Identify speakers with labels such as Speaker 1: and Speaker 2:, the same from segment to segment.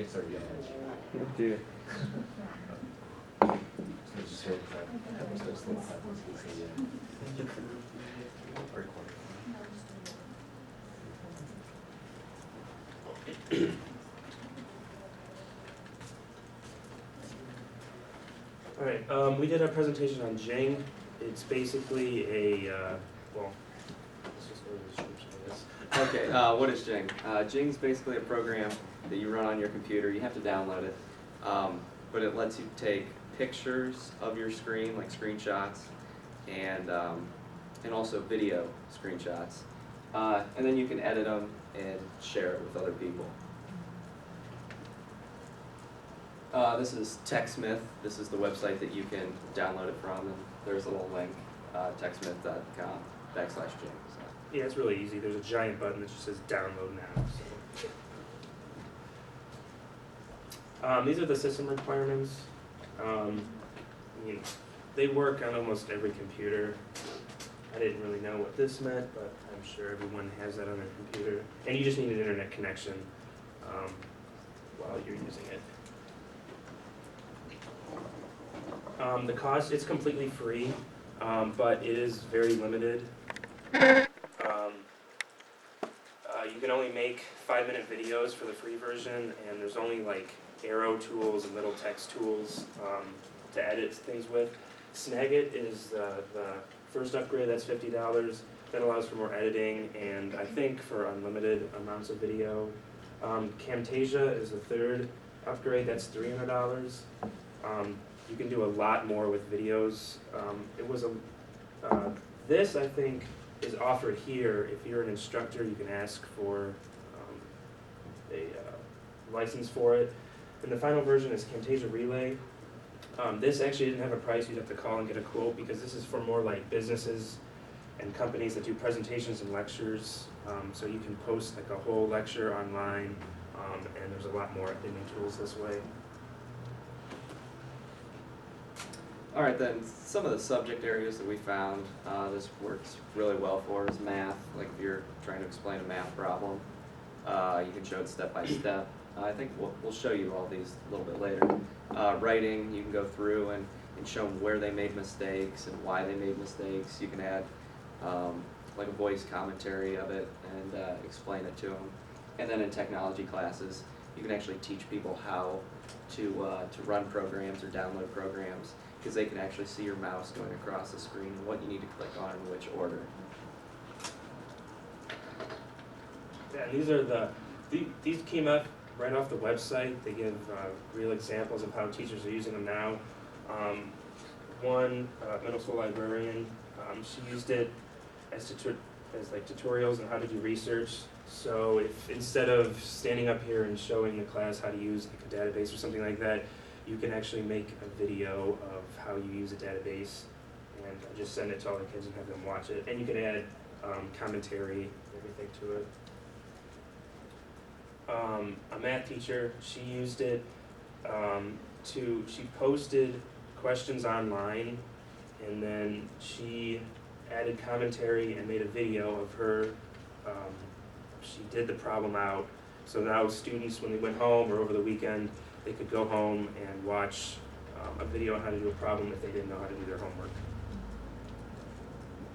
Speaker 1: It's our image.
Speaker 2: Oh dear.
Speaker 1: So just hear that. Those little buttons we see recording.
Speaker 3: All right, we did a presentation on Jing. It's basically a, well, let's just go to the description of this.
Speaker 2: Okay, what is Jing? Jing's basically a program that you run on your computer. You have to download it, but it lets you take pictures of your screen, like screenshots, and also video screenshots. And then you can edit them and share it with other people. This is TechSmith. This is the website that you can download it from, and there's a little link, techsmith.com/Jing. So.
Speaker 3: Yeah, it's really easy. There's a giant button that just says download now. So. These are the system requirements. I mean, they work on almost every computer. I didn't really know what this meant, but I'm sure everyone has that on their computer. And you just need an internet connection while you're using it. The cost, it's completely free, but it is very limited. You can only make 5-minute videos for the free version, and there's only like arrow tools and little text tools to edit things with. Snagit is the first upgrade, that's $50. That allows for more editing, and I think for unlimited amounts of video. Camtasia is the third upgrade, that's $300. You can do a lot more with videos. This, I think, is offered here. If you're an instructor, you can ask for a license for it. And the final version is Camtasia Relay. This actually didn't have a price. You'd have to call and get a quote, because this is for more like businesses and companies that do presentations and lectures. So you can post like a whole lecture online, and there's a lot more editing tools this way.
Speaker 2: All right, then, some of the subject areas that we found this works really well for is math. Like if you're trying to explain a math problem, you can show it step by step. I think we'll show you all these a little bit later. Writing, you can go through and show them where they made mistakes and why they made mistakes. You can add like a voice commentary of it and explain it to them. And then in technology classes, you can actually teach people how to run programs or download programs, because they can actually see your mouse going across the screen and what you need to click on in which order.
Speaker 3: Yeah, these are these came up right off the website. They give real examples of how teachers are using them now. One middle school librarian, she used it as like tutorials on how to do research. So if instead of standing up here and showing the class how to use like a database or something like that, you can actually make a video of how you use a database and just send it to all the kids and have them watch it. And you can add commentary and everything to it. A math teacher, she used it she posted questions online, and then she added commentary and made a video of her. She did the problem out, so now students, when they went home or over the weekend, they could go home and watch a video on how to do a problem if they didn't know how to do their homework.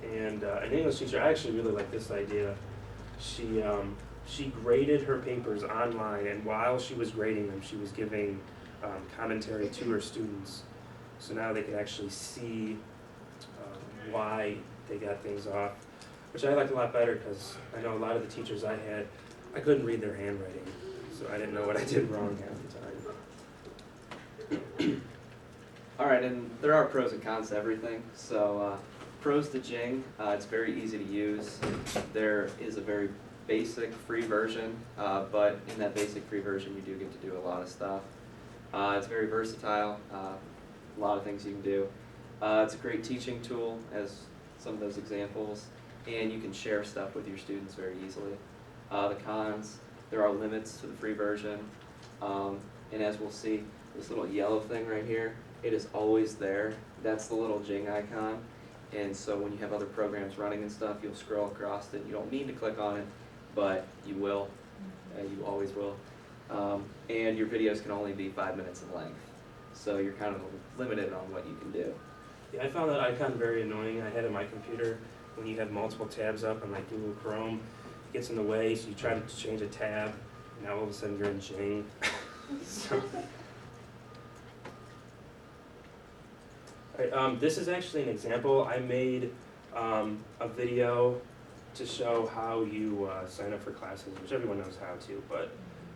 Speaker 3: And an English teacher, I actually really like this idea. She graded her papers online, and while she was grading them, she was giving commentary to her students. So now they could actually see why they got things off, which I liked a lot better, because I know a lot of the teachers I had, I couldn't read their handwriting, so I didn't know what I did wrong half the time.
Speaker 2: All right, and there are pros and cons to everything. So pros to Jing, it's very easy to use. There is a very basic free version, but in that basic free version you do get to do a lot of stuff. It's very versatile, a lot of things you can do. It's a great teaching tool, as some of those examples, and you can share stuff with your students very easily. The cons, there are limits to the free version, and as we'll see, this little yellow thing right here, it is always there. That's the little Jing icon, and so when you have other programs running and stuff, you'll scroll across it. You don't need to click on it, but you will. You always will. And your videos can only be 5 minutes in length. So you're kind of limited on what you can do.
Speaker 3: Yeah, I found that icon very annoying. I had it on my computer when you have multiple tabs up on like Google Chrome. It gets in the way, so you try to change a tab, and now all of a sudden you're in Jing. So. Alright, this is actually an example. I made a video to show how you sign up for classes, which everyone knows how to, but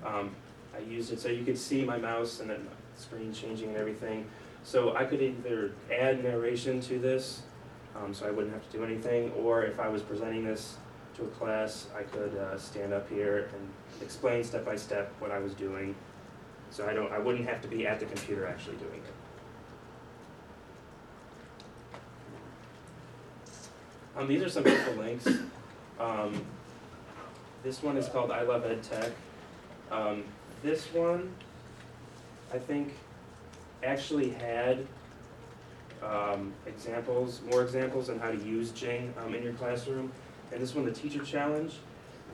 Speaker 3: I used it so you could see my mouse and then the screen changing and everything. So I could either add narration to this, so I wouldn't have to do anything, or if I was presenting this to a class, I could stand up here and explain step by step what I was doing. So I wouldn't have to be at the computer actually doing it. These are some hyperlinks. This one is called I Love Ed Tech. This one, I think, actually had more examples on how to use Jing in your classroom. And this one, the Teacher Challenge,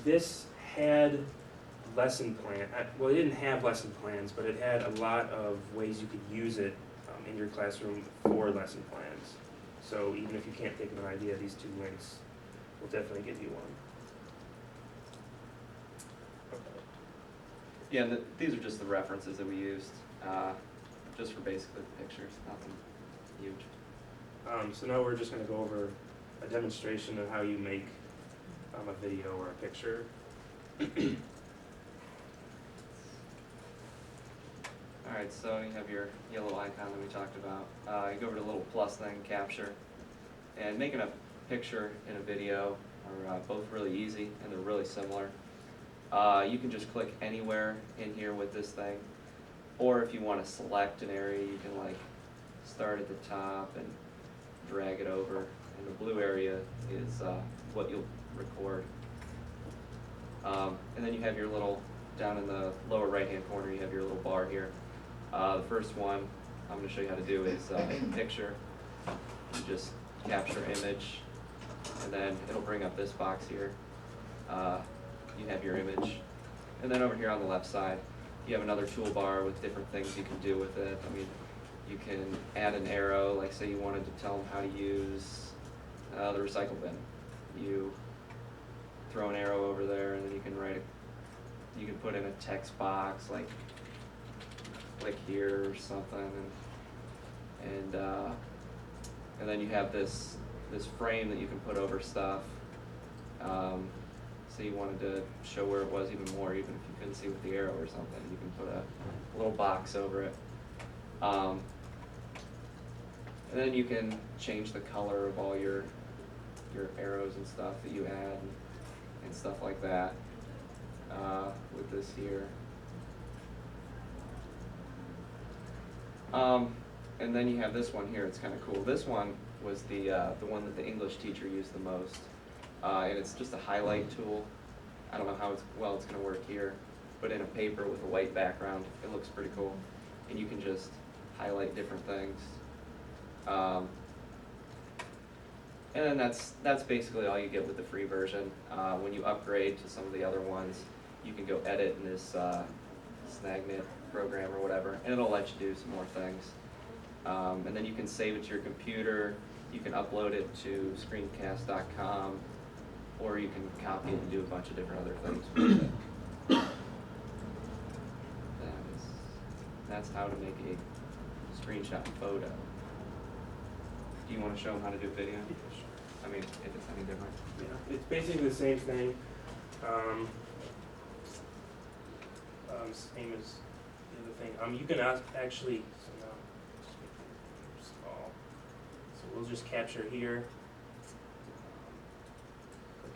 Speaker 3: this had lesson plan. Well, it didn't have lesson plans, but it had a lot of ways you could use it in your classroom for lesson plans. So even if you can't think of an idea, these two links will definitely give you one. Okay.
Speaker 2: Yeah, and these are just the references that we used, just for basically the pictures, nothing huge.
Speaker 3: So now we're just going to go over a demonstration of how you make a video or a picture.
Speaker 2: Alright, so you have your yellow icon that we talked about. You go over to the little plus thing, capture, and making a picture and a video are both really easy and they're really similar. You can just click anywhere in here with this thing, or if you want to select an area, you can like start at the top and drag it over, and the blue area is what you'll record. And then you have your little, down in the lower right hand corner, you have your little bar here. The first one I'm going to show you how to do is picture. You just capture image, and then it'll bring up this box here. You have your image, and then over here on the left side you have another toolbar with different things you can do with it. I mean, you can add an arrow, like say you wanted to tell them how to use the recycle bin. You throw an arrow over there, and then you can you can put in a text box like here or something, and then you have this frame that you can put over stuff. So you wanted to show where it was even more, even if you couldn't see with the arrow or something, you can put a little box over it. And then you can change the color of all your arrows and stuff that you add and stuff like that with this here. And then you have this one here. It's kind of cool. This one was the one that the English teacher used the most, and it's just a highlight tool. I don't know how it's going to work here, but in a paper with a white background, it looks pretty cool. And you can just highlight different things. And then that's basically all you get with the free version. When you upgrade to some of the other ones, you can go edit in this Snagnet program or whatever, and it'll let you do some more things. And then you can save it to your computer, you can upload it to screencast.com, or you can copy it and do a bunch of different other things with it. That's how to make a screenshot photo. Do you want to show them how to do video? I mean, if it's any different.
Speaker 3: Yeah, it's basically the same thing. Same as the other thing. You can actually, so now, just make it small. So we'll just capture here.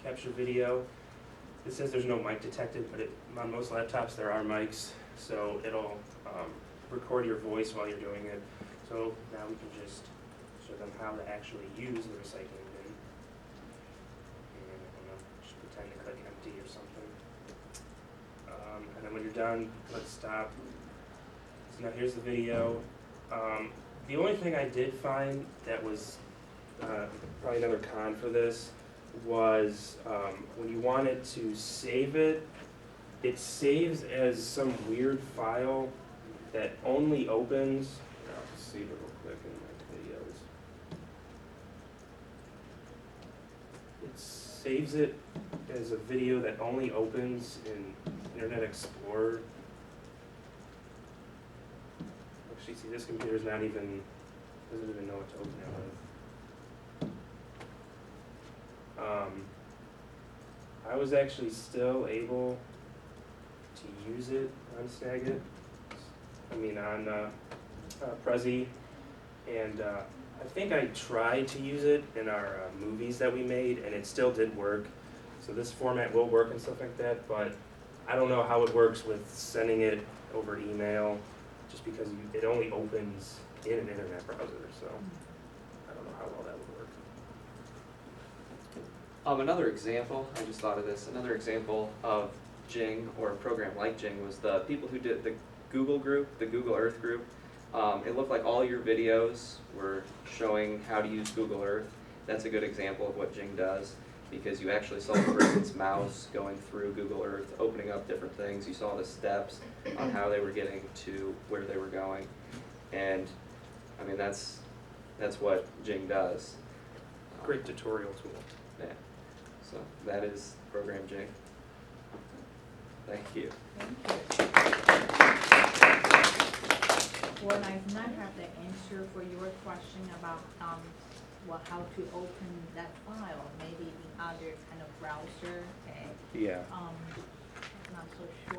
Speaker 3: Capture video. It says there's no mic detected, but on most laptops there are mics, so it'll record your voice while you're doing it. So now we can just show them how to actually use the recycling bin. And I don't know, just pretend to click empty or something. And then when you're done, let's stop. So now here's the video. The only thing I did find that was probably another con for this was when you wanted to save it, it saves as some weird file that only opens, I'll just save it real quick in my videos. It saves it as a video that only opens in Internet Explorer. Actually, see, this computer's not even, doesn't even know what to open it with. I was actually still able to use it on Snagit. I mean, on Prezi, and I think I tried to use it in our movies that we made, and it still did work. So this format will work and stuff like that, but I don't know how it works with sending it over email, just because it only opens in an internet browser, so I don't know how well that would work.
Speaker 2: Another example, I just thought of this, another example of Jing, or a program like Jing, was the people who did the Google group, the Google Earth group. It looked like all your videos were showing how to use Google Earth. That's a good example of what Jing does, because you actually saw the person's mouse going through Google Earth, opening up different things. You saw the steps on how they were getting to where they were going. And I mean, that's what Jing does.
Speaker 3: Great tutorial tool.
Speaker 2: Yeah. So that is program Jing. Thank you.
Speaker 4: Well, I now have the answer for your question about how to open that file, maybe in other kind of browser.
Speaker 3: Yeah.
Speaker 4: Not so sure.